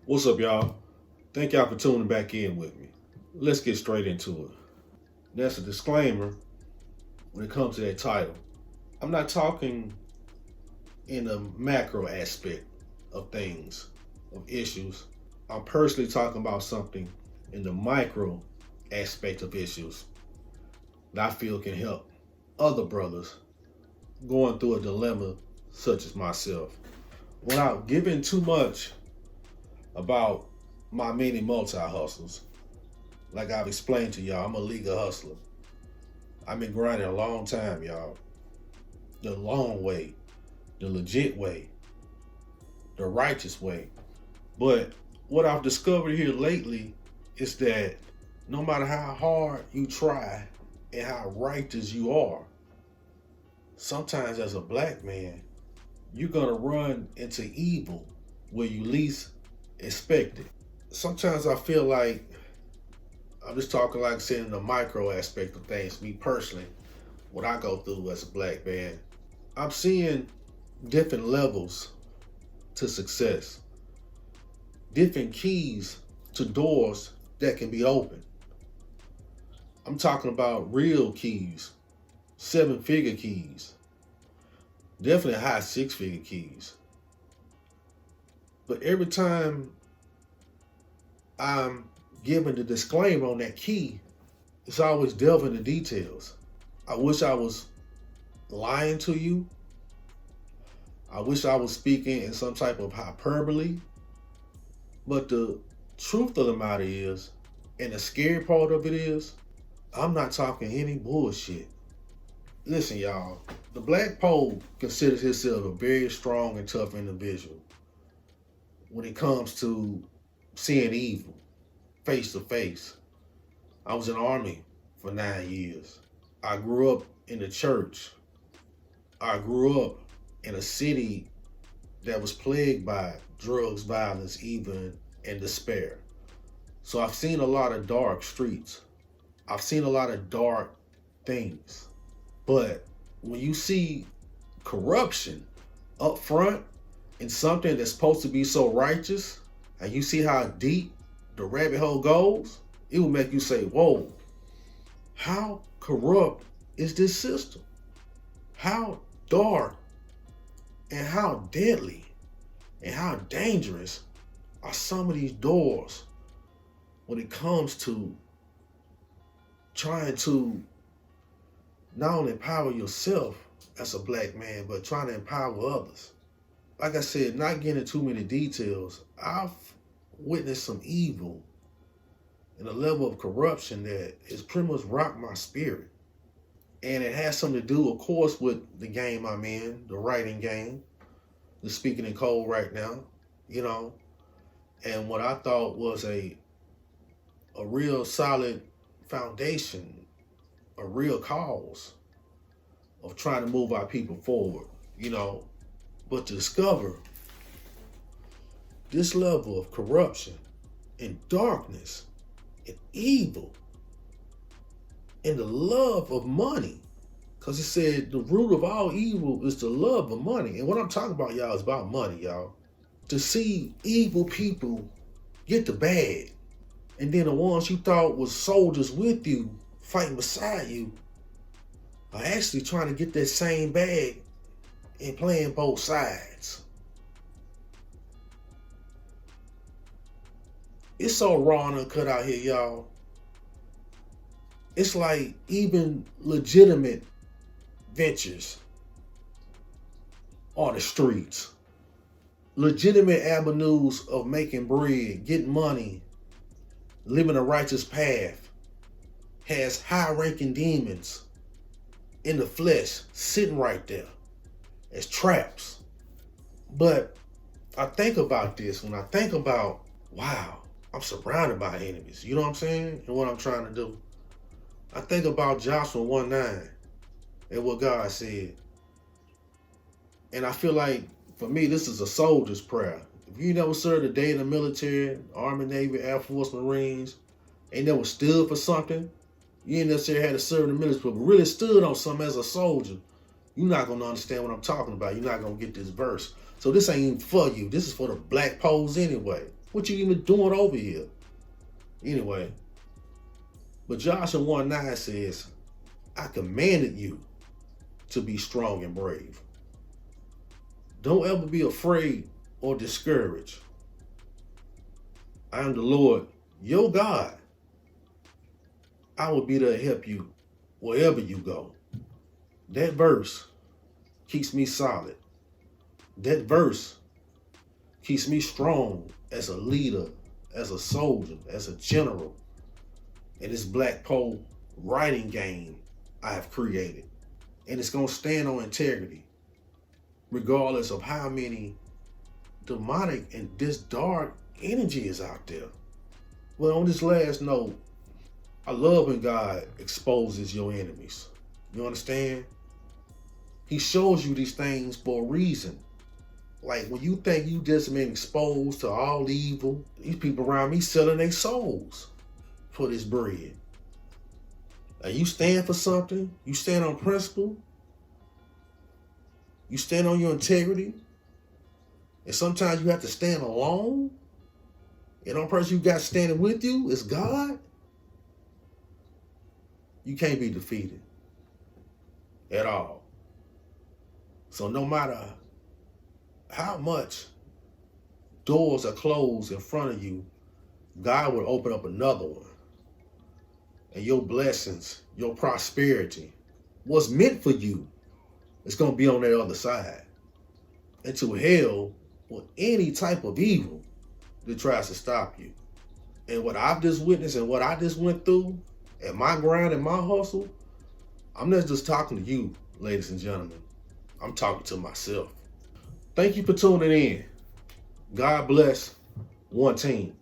What's up, y'all? Thank y'all for tuning back in with me. Let's get straight into it. That's a disclaimer when it comes to that title. I'm not talking in the macro aspect of things, of issues. I'm personally talking about something in the micro aspect of issues that I feel can help other brothers going through a dilemma such as myself. Without giving too much about my many multi hustles, like I've explained to y'all, I'm a legal hustler. I've been grinding a long time, y'all. The long way, the legit way, the righteous way. But what I've discovered here lately is that no matter how hard you try and how righteous you are, sometimes as a black man, you're gonna run into evil where you least expect it. Sometimes I feel like I'm just talking, like I said, in the micro aspect of things, me personally, what I go through as a black man. I'm seeing different levels to success, different keys to doors that can be opened. I'm talking about real keys, 7-figure keys, definitely high 6-figure keys. But every time I'm given the disclaimer on that key, it's always delving into details. I wish I was lying to you. I wish I was speaking in some type of hyperbole. But the truth of the matter is, and the scary part of it is, I'm not talking any bullshit. Listen, y'all, the Black P.O.E considers himself a very strong and tough individual when it comes to seeing evil face to face. I was in the Army for 9 years. I grew up in the church. I grew up in a city that was plagued by drugs, violence, even and despair. So I've seen a lot of dark streets. I've seen a lot of dark things. But when you see corruption up front in something that's supposed to be so righteous, and you see how deep the rabbit hole goes, it will make you say, whoa, how corrupt is this system? How dark and how deadly and how dangerous are some of these doors when it comes to trying to not only empower yourself as a black man, but trying to empower others. Like I said, not getting into too many details, I've witnessed some evil and a level of corruption that has pretty much rocked my spirit. And it has something to do, of course, with the game I'm in, the writing game, the speaking in code right now, you know, and what I thought was a real solid foundation, a real cause of trying to move our people forward, you know. But to discover this level of corruption and darkness and evil and the love of money, because it said the root of all evil is the love of money. And what I'm talking about, y'all, is about money, y'all. To see evil people get the bag, and then the ones you thought was soldiers with you, fighting beside you, are actually trying to get that same bag and playing both sides. It's so raw and uncut out here, y'all. It's like even legitimate ventures on the streets, legitimate avenues of making bread, getting money, living a righteous path, has high-ranking demons in the flesh sitting right there as traps. But I think about this when I think about, wow, I'm surrounded by enemies. You know what I'm saying? And what I'm trying to do. I think about Joshua 1:9 and what God said. And I feel like, for me, this is a soldier's prayer. If you never served a day in the military, Army, Navy, Air Force, Marines, ain't never stood for something, you ain't necessarily had to serve in the military, but really stood on something as a soldier, you're not going to understand what I'm talking about. You're not going to get this verse. So this ain't even for you. This is for the Black P.O.Es anyway. What you even doing over here? Anyway, but Joshua 1:9 says, I commanded you to be strong and brave. Don't ever be afraid or discouraged. I am the Lord, your God. I will be there to help you wherever you go. That verse keeps me solid. That verse keeps me strong as a leader, as a soldier, as a general in this Black P.O.E writing game I have created. And it's going to stand on integrity, regardless of how many demonic and this dark energy is out there. Well, on this last note, I love when God exposes your enemies. You understand? He shows you these things for a reason. Like when you think you just been exposed to all evil, these people around me selling their souls for this bread. And you stand for something, you stand on principle, you stand on your integrity, and sometimes you have to stand alone, and the only person you got standing with you is God. You can't be defeated at all. So no matter how much doors are closed in front of you, God will open up another one. And your blessings, your prosperity, what's meant for you, is going to be on that other side. Into hell with any type of evil that tries to stop you. And what I've just witnessed and what I just went through at my grind and my hustle, I'm not just talking to you, ladies and gentlemen. I'm talking to myself. Thank you for tuning in. God bless. One team.